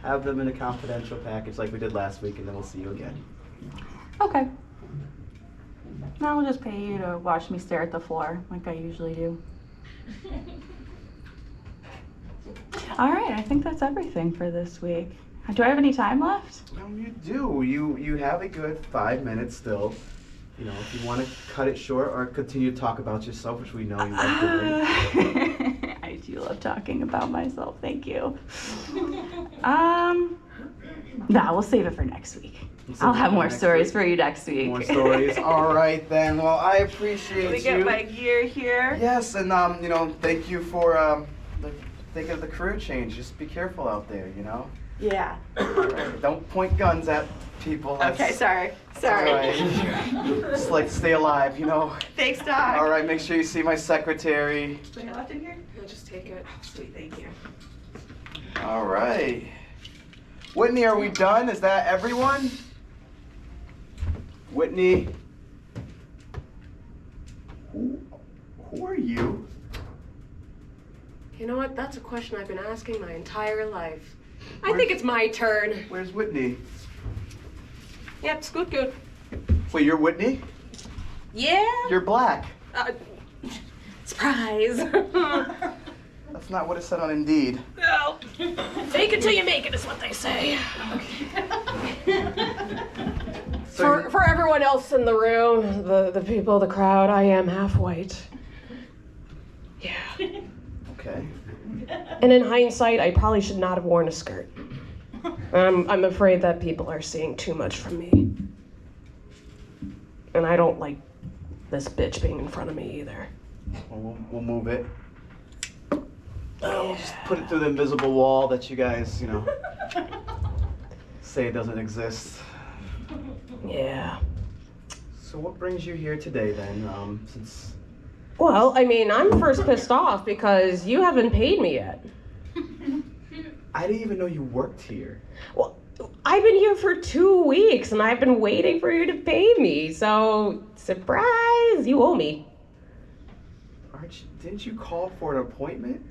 have them in a confidential package like we did last week, and then we'll see you again. Okay. Now I'll just pay you to watch me stare at the floor like I usually do. All right, I think that's everything for this week. Do I have any time left? No, you do. You have a good 5 minutes still. You know, if you want to cut it short or continue to talk about yourself, which we know you love doing. I do love talking about myself, thank you. Nah, we'll save it for next week. I'll have more stories for you next week. More stories. All right then. Well, I appreciate you. Let me get my gear here. Yes, and you know, thank you for thinking of the career change. Just be careful out there, you know. Yeah. All right. Don't point guns at people. Okay, sorry. All right. Just like stay alive, you know. Thanks, Doc. All right, make sure you see my secretary. Is there left in here? No, just take it. Sweet, thank you. All right. Whitney, are we done? Is that everyone? Whitney. Who are you? You know what? That's a question I've been asking my entire life. I think it's my turn. Where's Whitney? Yep, scoot good. Wait, you're Whitney? Yeah? You're black. Surprise. That's not what it said on Indeed. No. Fake it till you make it is what they say. For everyone else in the room, the people, the crowd, I am half white. Yeah. Okay. And in hindsight, I probably should not have worn a skirt. I'm afraid that people are seeing too much from me. And I don't like this bitch being in front of me either. Well, we'll move it. We'll just put it through the invisible wall that you guys, you know, say it doesn't exist. Yeah. So what brings you here today then, since... Well, I mean, I'm first pissed off because you haven't paid me yet. I didn't even know you worked here. Well, I've been here for 2 weeks and I've been waiting for you to pay me. So, surprise, you owe me. Didn't you call for an appointment?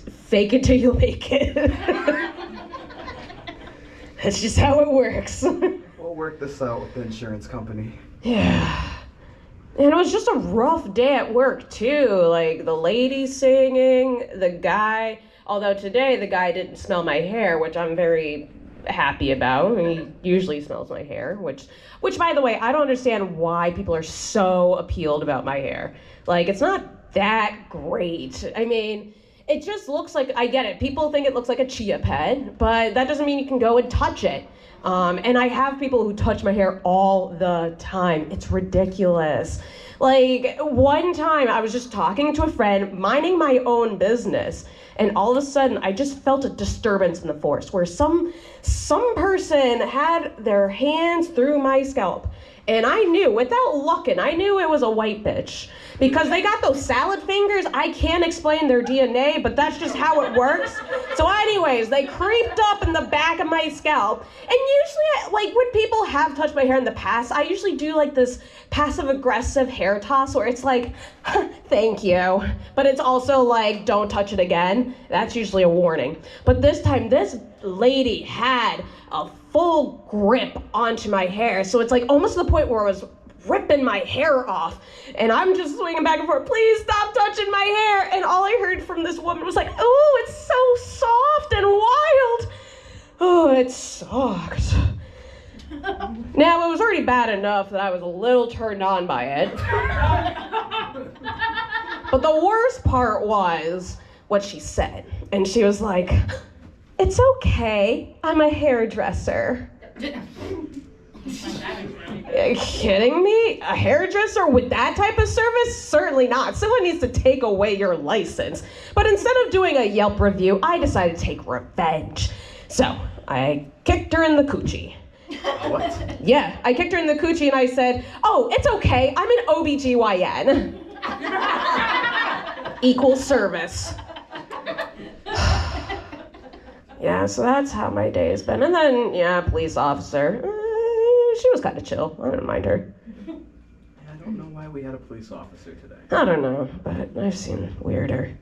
Fake it till you make it. That's just how it works. We'll work this out with the insurance company. Yeah. And it was just a rough day at work, too. Like, the lady singing, the guy... Although today, the guy didn't smell my hair, which I'm very happy about. He usually smells my hair, which, by the way, I don't understand why people are so appealed about my hair. Like, it's not that great. I mean, it just looks like... I get it. People think it looks like a chia pet, but that doesn't mean you can go and touch it. And I have people who touch my hair all the time. It's ridiculous. Like, one time I was just talking to a friend, minding my own business, and all of a sudden I just felt a disturbance in the force where some person had their hands through my scalp. And I knew, without looking, I knew it was a white bitch. Because they got those salad fingers. I can't explain their DNA, but that's just how it works. So anyways, they creeped up in the back of my scalp. And usually, like, when people have touched my hair in the past, I usually do, like, this passive-aggressive hair toss where it's like, thank you. But it's also like, don't touch it again. That's usually a warning. But this time, this lady had a full grip onto my hair. So it's like almost to the point where I was ripping my hair off. And I'm just swinging back and forth, please stop touching my hair. And all I heard from this woman was like, oh, it's so soft and wild. Oh, it sucked. Now, it was already bad enough that I was a little turned on by it. But the worst part was what she said. And she was like, it's okay, I'm a hairdresser. Are you kidding me? A hairdresser with that type of service? Certainly not. Someone needs to take away your license. But instead of doing a Yelp review, I decided to take revenge. So, I kicked her in the coochie. What? Yeah, I kicked her in the coochie and I said, oh, it's okay, I'm an OBGYN. Equal service. Yeah, so that's how my day has been. And then, yeah, police officer. She was kind of chill. I didn't mind her. I don't know why we had a police officer today. I don't know, but I've seen weirder.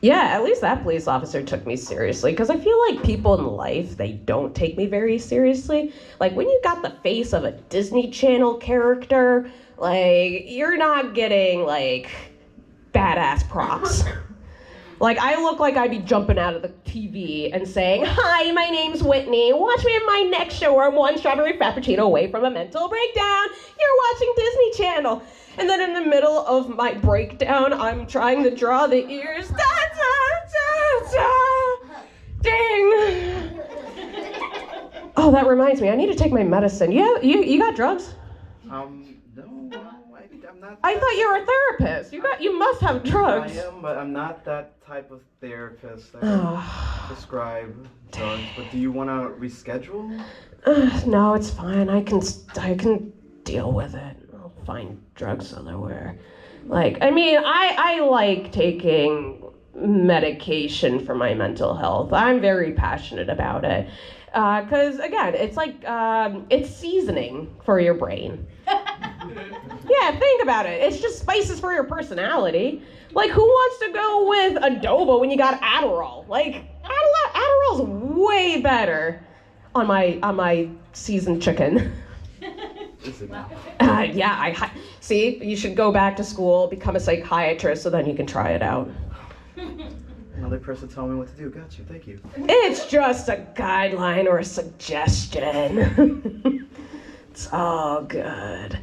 Yeah, at least that police officer took me seriously, because I feel like people in life, they don't take me very seriously. Like, when you got the face of a Disney Channel character, like, you're not getting, like, badass props. Like, I look like I'd be jumping out of the TV and saying, "Hi, my name's Whitney. Watch me in my next show where I'm one strawberry frappuccino away from a mental breakdown. You're watching Disney Channel." And then in the middle of my breakdown, I'm trying to draw the ears. Da, da, da, da. Ding. Oh, that reminds me. I need to take my medicine. You got drugs? No, I'm not. I thought you were a therapist. You must have drugs. I am, but I'm not that type of therapist. I don't prescribe drugs. But do you want to reschedule? No, it's fine. I can deal with it. I'll find drugs otherwhere. Like, I mean, I like taking medication for my mental health. I'm very passionate about it. Because, again, it's like, it's seasoning for your brain. Yeah, think about it. It's just spices for your personality. Like, who wants to go with adobo when you got Adderall? Like, Adderall's way better on my seasoned chicken. Yeah, see, you should go back to school, become a psychiatrist, so then you can try it out. Another person tell me what to do. Got you. Thank you. It's just a guideline or a suggestion. It's all good.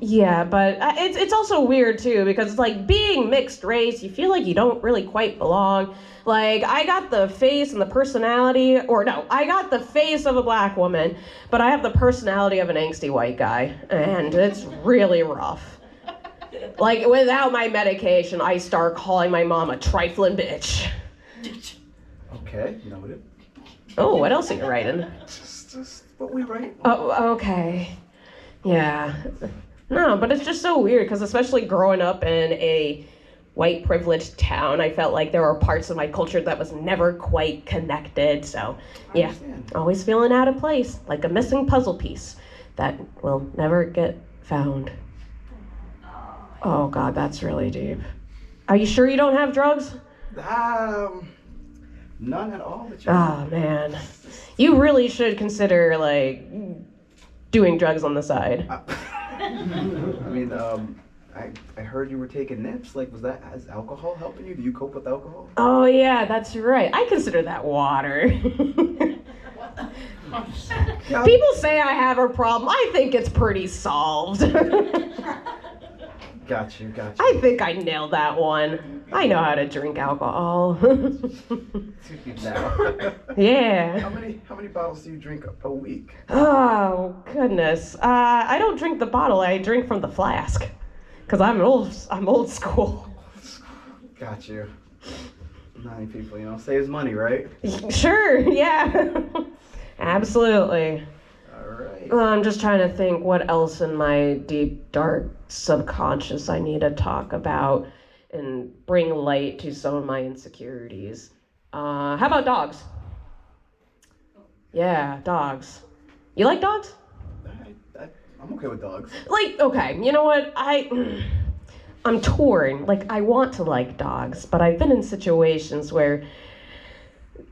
Yeah, but it's also weird too, because it's like being mixed race, you feel like you don't really quite belong. Like, I got the face and the personality, I got the face of a black woman, but I have the personality of an angsty white guy, and it's really rough. Like, without my medication, I start calling my mom a trifling bitch. Okay, noted. Oh, what else are you writing? Just what we write. Oh, okay. Yeah. No, but it's just so weird, because especially growing up in a white privileged town, I felt like there were parts of my culture that was never quite connected. So, yeah, always feeling out of place, like a missing puzzle piece that will never get found. Oh, God, that's really deep. Are you sure you don't have drugs? None at all. Oh, man. You really should consider, like, doing drugs on the side. I mean, I heard you were taking nips. Like, is alcohol helping you? Do you cope with alcohol? Oh, yeah, that's right. I consider that water. People say I have a problem. I think it's pretty solved. Got you. I think I nailed that one. I know how to drink alcohol. Now. Yeah. How many bottles do you drink a week? Oh, goodness. I don't drink the bottle. I drink from the flask. Because I'm old school. Got you. Not many people, saves money, right? Sure, yeah. Absolutely. All right. I'm just trying to think what else in my deep, dark subconscious I need to talk about and bring light to some of my insecurities. How about dogs? Yeah, dogs. You like dogs? I'm okay with dogs. Like, okay, you know what? I'm torn. Like, I want to like dogs, but I've been in situations where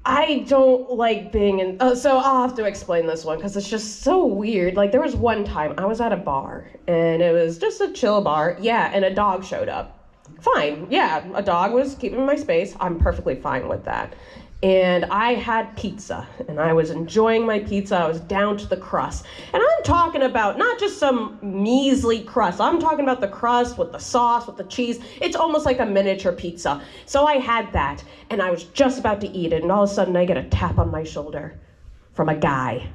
I don't like being in... so I'll have to explain this one, because it's just so weird. Like, there was one time I was at a bar, and it was just a chill bar. Yeah, and a dog showed up. Fine. Yeah, a dog was keeping my space. I'm perfectly fine with that. And I had pizza, and I was enjoying my pizza. I was down to the crust. And I'm talking about not just some measly crust. I'm talking about the crust with the sauce, with the cheese. It's almost like a miniature pizza. So I had that, and I was just about to eat it, and all of a sudden I get a tap on my shoulder from a guy.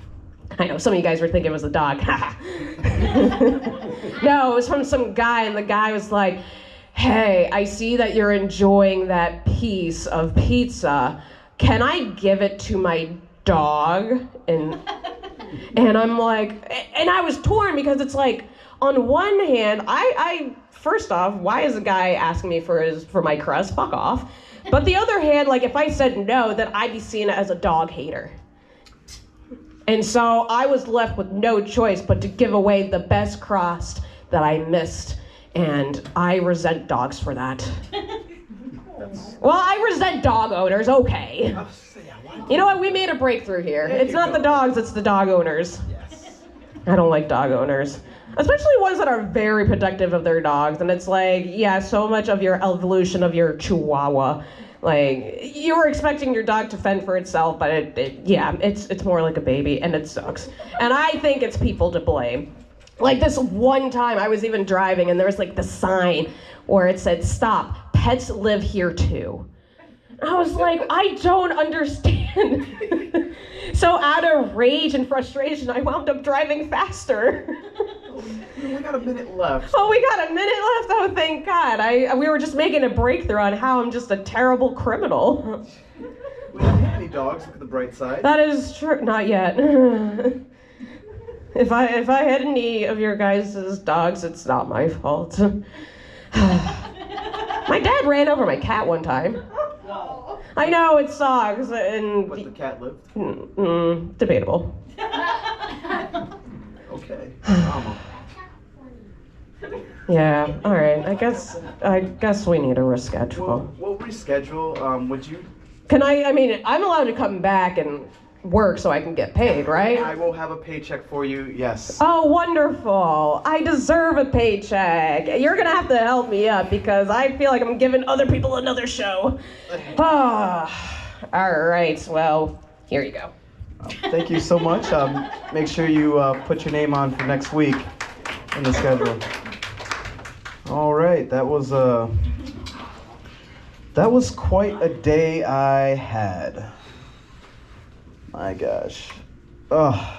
I know, some of you guys were thinking it was a dog. No, it was from some guy, and the guy was like, "Hey, I see that you're enjoying that piece of pizza. Can I give it to my dog?" And I'm like, and I was torn, because it's like, on one hand, I first off, why is a guy asking me for my crust? Fuck off. But the other hand, like, if I said no, then I'd be seen as a dog hater. And so I was left with no choice but to give away the best crust that I missed. And I resent dogs for that. That's. Well, I resent dog owners, okay. Oh, so yeah, why? You know what, we made a breakthrough here. There It's you not go. the dogs, it's the dog owners. Yes. I don't like dog owners. Especially ones that are very protective of their dogs. And it's like, yeah, so much of your evolution of your chihuahua. Like, you were expecting your dog to fend for itself, but it's more like a baby, and it sucks. And I think it's people to blame. Like this one time I was even driving and there was like the sign where it said, "Stop, pets live here too." And I was like, I don't understand. So out of rage and frustration, I wound up driving faster. We only got a minute left. Oh, we got a minute left? Oh, thank God. We were just making a breakthrough on how I'm just a terrible criminal. We don't have any dogs. Look at the bright side. That is true. Not yet. If I had any of your guys' dogs, it's not my fault. My dad ran over my cat one time. I know, it sucks. And But the cat lived. debatable. Okay. Drama. Yeah, all right. I guess we need a reschedule. We'll reschedule. Would you? I mean, I'm allowed to come back and work so I can get paid, right? I will have a paycheck for you. Yes. Oh, wonderful. I deserve a paycheck. You're going to have to help me up because I feel like I'm giving other people another show. All right. Well, here you go. Thank you so much. Make sure you put your name on for next week in the schedule. All right. That was quite a day I had. My gosh. Ugh.